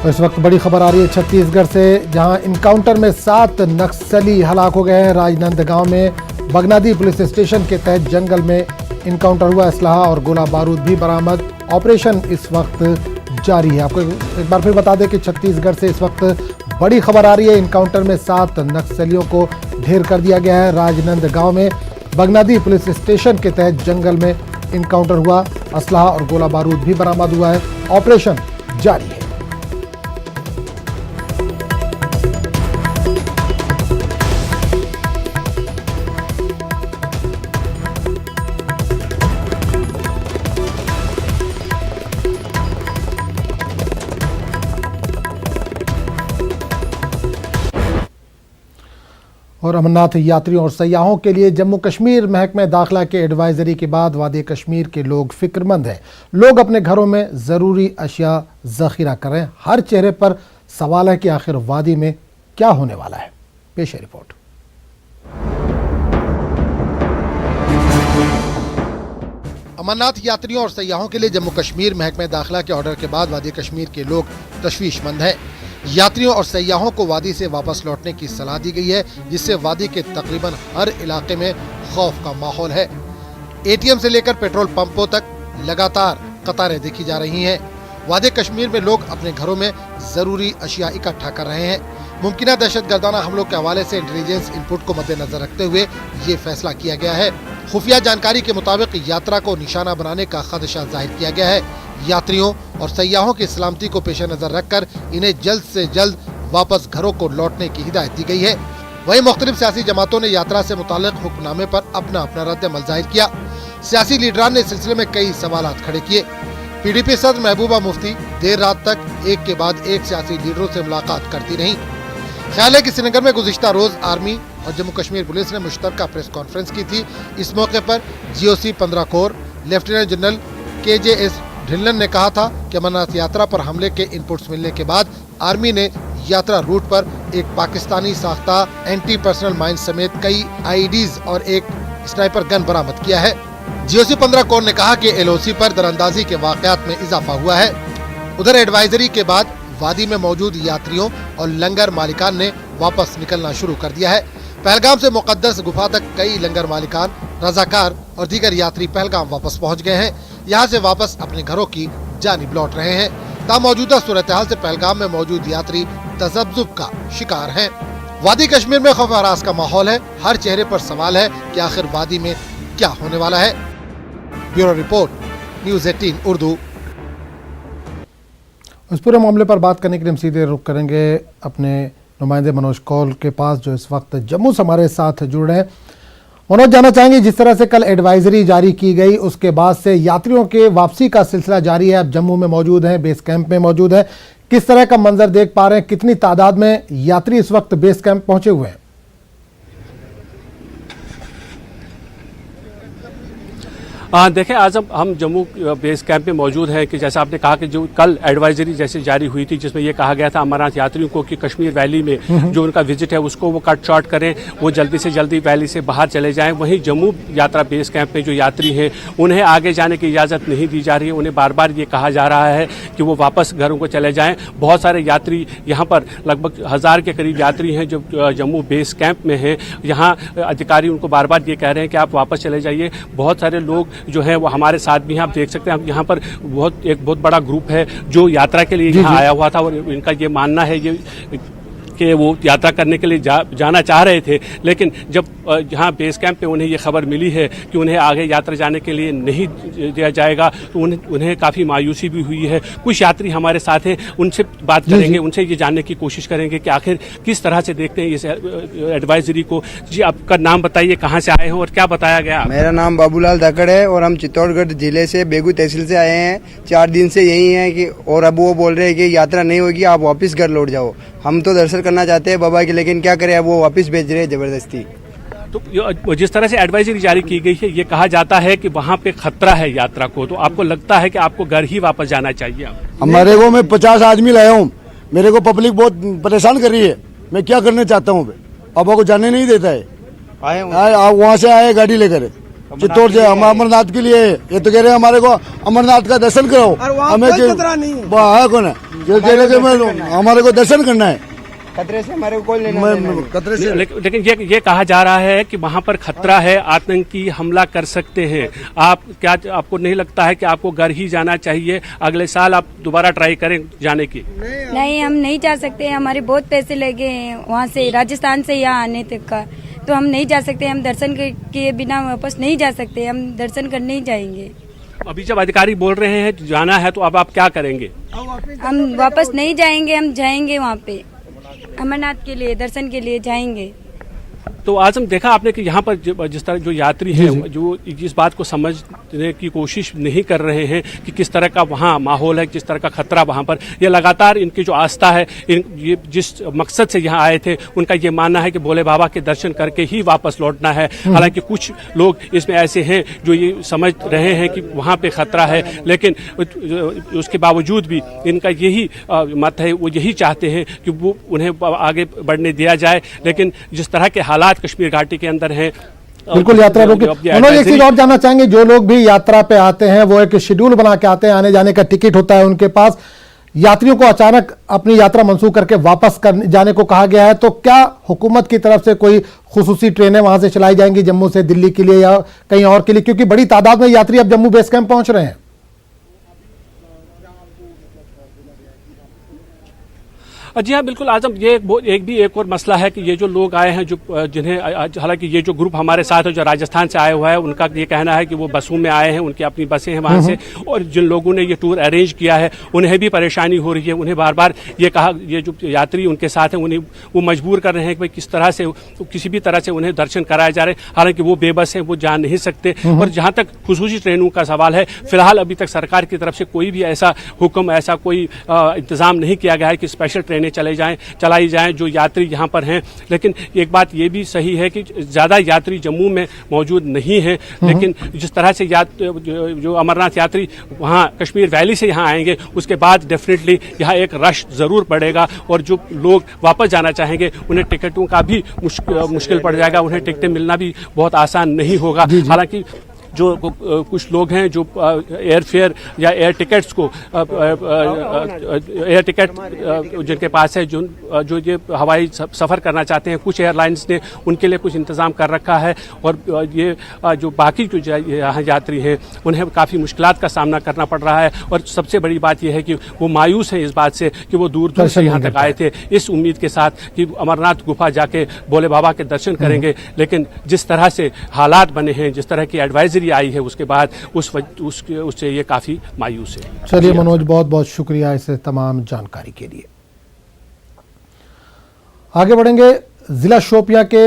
इस वक्त बड़ी खबर आ रही है छत्तीसगढ़ से, जहां इनकाउंटर में 7 नक्सली हलाक हो गए हैं। राजनांदगांव में बगनादी पुलिस स्टेशन के तहत जंगल में इनकाउंटर हुआ। असलहा और गोला बारूद भी बरामद। ऑपरेशन इस वक्त जारी है। आपको एक बार फिर बता दें कि छत्तीसगढ़ से इस वक्त बड़ी खबर आ रही है। इनकाउंटर में 7 नक्सलियों को ढेर कर दिया गया है। राजनांदगांव में बगनादी पुलिस स्टेशन के तहत जंगल में इनकाउंटर हुआ। असलहा और गोला बारूद भी बरामद हुआ है। ऑपरेशन जारी है। और अमरनाथ यात्रियों और सयाहों के लिए जम्मू कश्मीर महकमे दाखिला के एडवाइजरी के बाद वादी कश्मीर के लोग फिक्रमंद हैं। लोग अपने घरों में ज़रूरी अशिया ज़ख़ीरा करें। हर चेहरे पर सवाल है कि आखिर वादी में क्या होने वाला है। पेश है रिपोर्ट। अमरनाथ यात्रियों और सयाहों के लिए जम्मू कश्मीर महकमे दाखिला के ऑर्डर के बाद वादी कश्मीर के लोग तशवीशमंद हैं। यात्रियों और सयाहों को वादी से वापस लौटने की सलाह दी गई है, जिससे वादी के तकरीबन हर इलाके में खौफ का माहौल है। एटीएम से लेकर पेट्रोल पंपों तक लगातार कतारें देखी जा रही हैं। वादी कश्मीर में लोग अपने घरों में जरूरी अशिया इकट्ठा कर रहे हैं। मुमकिन दहशतगर्दाना हमलों के हवाले से इंटेलिजेंस इनपुट को मद्देनजर रखते हुए ये फैसला किया गया है। खुफिया जानकारी के मुताबिक यात्रा को निशाना बनाने का खदशा जाहिर किया गया है। यात्रियों और सयाहों की सलामती को पेश नजर रखकर इन्हें जल्द से जल्द वापस घरों को लौटने की हिदायत दी गई है। वहीं मुख्तलिफ सियासी जमातों ने यात्रा से मुताल्लिक हुक्मनामे पर अपना अपना रद्द-ए-अमल जाहिर किया। सियासी लीडरान ने इस सिलसिले में कई सवालात खड़े किए। पीडीपी सदर महबूबा मुफ्ती देर रात तक एक के बाद एक सियासी लीडरों से मुलाकात करती रहीं। ख्याल है कि श्रीनगर में गुज़िश्ता रोज आर्मी और जम्मू कश्मीर पुलिस ने मुश्तरका प्रेस कॉन्फ्रेंस की थी। इस मौके पर GOC 15 core lieutenant general KJS Dhillon ने कहा था कि अमरनाथ यात्रा पर हमले के इनपुट्स मिलने के बाद आर्मी ने यात्रा रूट पर एक पाकिस्तानी साख्ता एंटी पर्सनल माइन समेत कई IEDs और एक स्नाइपर गन बरामद किया है। GOC 15 कोर ने कहा कि LOC पर दरअंदाजी के वाकयात में इजाफा हुआ है। उधर एडवाइजरी के बाद वादी में मौजूद यात्रियों और लंगर मालिकान ने वापस निकलना शुरू कर दिया है। पहलगाम से मुकद्दस गुफा तक कई लंगर मालिकान, रजाकार और दीगर यात्री पहलगाम वापस पहुंच गए हैं। यहां से वापस अपने घरों की जानिब लौट रहे हैं। ताम मौजूदा सूरत हाल से पहलगाम में मौजूद यात्री तज़ब्ज़ुब का शिकार हैं। वादी कश्मीर में खौफ हरास का माहौल है। हर चेहरे पर सवाल है कि आखिर वादी में क्या होने वाला है। Bureau report, news 18 Urdu. इस पूरे मामले पर बात करने के लिए हम सीधे रुख करेंगे अपने नुमाइंदे मनोज कौल के पास, जो इस वक्त जम्मू से हमारे साथ जुड़ रहे हैं। मनोज, जानना चाहेंगे, जिस तरह से कल एडवाइजरी जारी की गई उसके बाद से यात्रियों के वापसी का सिलसिला जारी है। अब जम्मू में मौजूद हैं, बेस कैंप में मौजूद है। किस तरह का मंजर देख पा रहे हैं? कितनी तादाद में यात्री इस वक्त बेस कैंप पहुंचे हुए हैं? देखें, आज हम जम्मू बेस कैंप में मौजूद हैं कि जैसा आपने कहा कि जो कल एडवाइजरी जैसे जारी हुई थी, जिसमें यह कहा गया था अमरनाथ यात्रियों को कि कश्मीर वैली में जो उनका विजिट है उसको वो कट शॉर्ट करें, वो जल्दी से जल्दी वैली से बाहर चले जाएं। वहीं जम्मू यात्रा बेस कैंप में जो यात्री हैं उन्हें आगे जाने की इजाज़त नहीं दी जा रही है। उन्हें बार बार ये कहा जा रहा है कि वो वापस घरों को चले जाएँ। बहुत सारे यात्री यहाँ पर लगभग 1000 के करीब यात्री हैं जो जम्मू बेस कैंप में हैं। यहाँ अधिकारी उनको बार बार ये कह रहे हैं कि आप वापस चले जाइए। बहुत सारे लोग जो है वो हमारे साथ भी हैं। आप देख सकते हैं, हम यहाँ पर एक बहुत बड़ा ग्रुप है जो यात्रा के लिए यहाँ आया हुआ था और इनका ये मानना है कि वो यात्रा करने के लिए जाना चाह रहे थे, लेकिन जब यहाँ बेस कैंप पे उन्हें ये खबर मिली है कि उन्हें आगे यात्रा जाने के लिए नहीं दिया जाएगा तो उन्हें काफ़ी मायूसी भी हुई है। कुछ यात्री हमारे साथ हैं, उनसे बात करेंगे, उनसे ये जानने की कोशिश करेंगे कि आखिर किस तरह से देखते हैं इस एडवाइजरी को। जी, आपका नाम बताइए, कहाँ से आए हैं और क्या बताया गया? मेरा नाम बाबूलाल धाकड़ है और हम चित्तौड़गढ़ जिले से बेगू तहसील से आए हैं। 4 दिन से यही है कि और अब वो बोल रहे हैं कि यात्रा नहीं होगी, आप वापस घर लौट जाओ। हम तो दर्शन करना चाहते हैं बाबा के, लेकिन क्या करें, अब वो वापस भेज रहे हैं जबरदस्ती। तो जिस तरह से एडवाइजरी जारी की गई है, ये कहा जाता है कि वहाँ पे खतरा है यात्रा को, तो आपको लगता है कि आपको घर ही वापस जाना चाहिए? हमारे को मैं 50 आदमी लाया हूँ, मेरे को पब्लिक बहुत परेशान कर रही है। मैं क्या करना चाहता हूँ, पापा को जाने नहीं देता है। वहाँ से आए गाड़ी लेकर चित्तौड़ से, हम अमरनाथ के लिए। ये तो कह रहे हैं हमारे को अमरनाथ का दर्शन कराओ, हमें कौन है हमारे को दर्शन करना है, खतरे से हमारे को कोई लेना देना नहीं। खतरे से। लेकिन ये कहा जा रहा है कि वहां पर खतरा है, आतंकी हमला कर सकते हैं। आपको नहीं लगता है कि आपको घर ही जाना चाहिए, अगले साल आप दोबारा ट्राई करें जाने की? नहीं, हम नहीं जा सकते, हमारे बहुत पैसे लगे हैं वहाँ से राजस्थान से यहाँ आने तक का, तो हम नहीं जा सकते। हम दर्शन के बिना वापस नहीं जा सकते, हम दर्शन करने ही जाएंगे। अभी जब अधिकारी बोल रहे हैं जाना है तो अब आप क्या करेंगे? हम वापस नहीं जाएंगे, हम जाएंगे वहाँ पे अमरनाथ के लिए, दर्शन के लिए जाएंगे। तो आज हम देखा आपने कि यहाँ पर जिस तरह जो यात्री हैं जो इस बात को समझने की कोशिश नहीं कर रहे हैं कि किस तरह का वहाँ माहौल है, किस तरह का खतरा वहाँ पर, ये लगातार इनकी जो आस्था है, ये जिस मकसद से यहाँ आए थे उनका ये मानना है कि भोले बाबा के दर्शन करके ही वापस लौटना है। हालांकि कुछ लोग इसमें ऐसे हैं जो ये समझ रहे हैं कि वहाँ पे खतरा है, लेकिन उसके बावजूद भी इनका यही मत है, वो यही चाहते हैं कि वो उन्हें आगे बढ़ने दिया जाए। लेकिन जिस तरह के हालात कश्मीर घाटी के अंदर हैं, बिल्कुल यात्रा रोके। मनोज, एक चीज और जानना चाहेंगे, जो लोग भी यात्रा पे आते हैं वो एक शेड्यूल बना के आते हैं, आने जाने का टिकट होता है उनके पास, यात्रियों को अचानक अपनी यात्रा मंसूख करके वापस जाने को कहा गया है, तो क्या हुकूमत की तरफ से कोई खुसूसी ट्रेनें वहां से चलाई जाएंगी जम्मू से दिल्ली के लिए या कहीं और के लिए, क्योंकि बड़ी तादाद में यात्री अब जम्मू बेस कैंप पहुंच रहे हैं? जी हाँ, बिल्कुल आजम, ये एक और मसला है कि ये जो लोग आए हैं, जो जिन्हें हालांकि ये जो ग्रुप हमारे साथ है जो राजस्थान से आया हुआ है, उनका ये कहना है कि वो बसों में आए हैं, उनकी अपनी बसें हैं वहाँ से, और जिन लोगों ने ये टूर अरेंज किया है उन्हें भी परेशानी हो रही है। उन्हें बार बार ये कहा, ये जो यात्री उनके साथ हैं उन्हें वो मजबूर कर रहे हैं कि भाई किस तरह से किसी भी तरह से उन्हें दर्शन कराए जा रहे हैं, हालांकि वो बेबस हैं, वो जा नहीं सकते। और जहाँ तक खुसूसी ट्रेनों का सवाल है, फिलहाल अभी तक सरकार की तरफ से कोई भी ऐसा हुक्म, ऐसा कोई इंतजाम नहीं किया गया है कि स्पेशल ट्रेनें चलाई जाएं जो यात्री यहाँ पर हैं। लेकिन एक बात ये भी सही है कि ज़्यादा यात्री जम्मू में मौजूद नहीं हैं, लेकिन जिस तरह से जो अमरनाथ यात्री वहाँ कश्मीर वैली से यहाँ आएंगे, उसके बाद डेफिनेटली यहाँ एक रश ज़रूर पड़ेगा, और जो लोग वापस जाना चाहेंगे उन्हें टिकटों का भी मुश्किल पड़ जाएगा, उन्हें टिकटें मिलना भी बहुत आसान नहीं होगा। हालांकि जो कुछ लोग हैं जो एयर फेयर या एयर टिकट्स को एयर टिकट जिनके पास है, जो ये हवाई सफ़र करना चाहते हैं, कुछ एयरलाइंस ने उनके लिए कुछ इंतज़ाम कर रखा है, और ये जो बाकी जो यहाँ यात्री हैं उन्हें काफ़ी मुश्किलात का सामना करना पड़ रहा है। और सबसे बड़ी बात यह है कि वो मायूस हैं इस बात से कि वो दूर दूर से यहाँ तक आए थे इस उम्मीद के साथ कि अमरनाथ गुफा जाके भोले बाबा के दर्शन करेंगे, लेकिन जिस तरह से हालात बने हैं, जिस तरह की एडवाइजरी आई है, उसके बाद उससे ये काफी मायूस है। चलिए मनोज, बहुत बहुत शुक्रिया इस तमाम जानकारी के लिए। आगे बढ़ेंगे, जिला शोपियां के